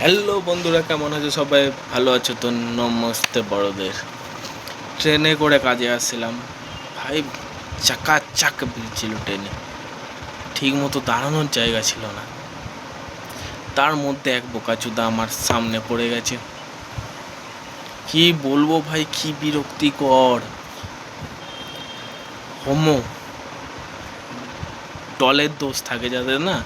Hello বন্ধুরা, কেমন আছো সবাই? ভালো আছো তো? নমস্তে বড়দের। ট্রেনে করে কাজে আসছিলাম ভাই, চাকাচাক ভিড় ছিল ট্রেনে, ঠিক মতো দাঁড়ানোর জায়গা ছিল না। তার মধ্যে এক বোকাচুদা আমার সামনে পড়ে গেছে। কি বলবো ভাই, কি বিরক্তিকর। হোমো টলের দোষ থাকে যাদের না,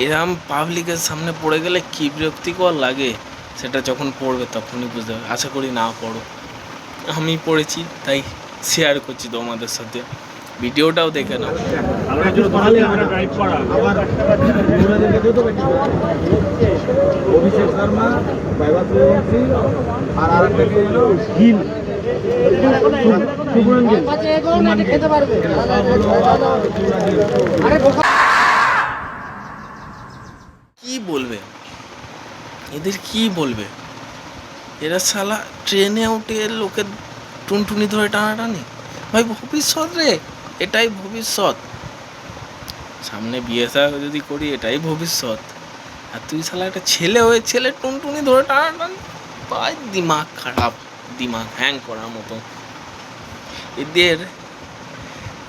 এরম পাবলিকের সামনে পড়ে গেলে কি বিরক্তিকর লাগে, সেটা যখন পড়বে তখনই বুঝতে হবে। আশা করি না পড়ো। আমি পড়েছি তাই শেয়ার করছি তোমাদের সাথে, ভিডিওটাও দেখে নাও। অভিষেক শর্মা আর কি বলবে এদের, কি বলবে? এরা শালা ট্রেনে উঠে লোকের টুনটুনি ধরে টানাটানি। ভাই ভবিষ্যৎ রে, এটাই ভবিষ্যৎ। সামনে বিয়ে থা যদি করি, এটাই ভবিষ্যৎ। আর তুই শালা একটা ছেলে হয়ে ছেলে টুনটুনি ধরে টানাটানি, ভাই দিমাগ খারাপ, দিমাগ হ্যাং করার মতো। এদের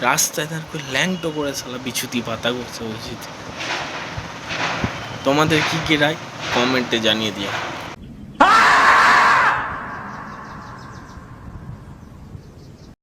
রাস্তায় তার করে ল্যাংটো করে শালা বিছুতি পাতা করছে উচিত। তোমাদের কি রায় কমেন্টে জানিয়ে দিও।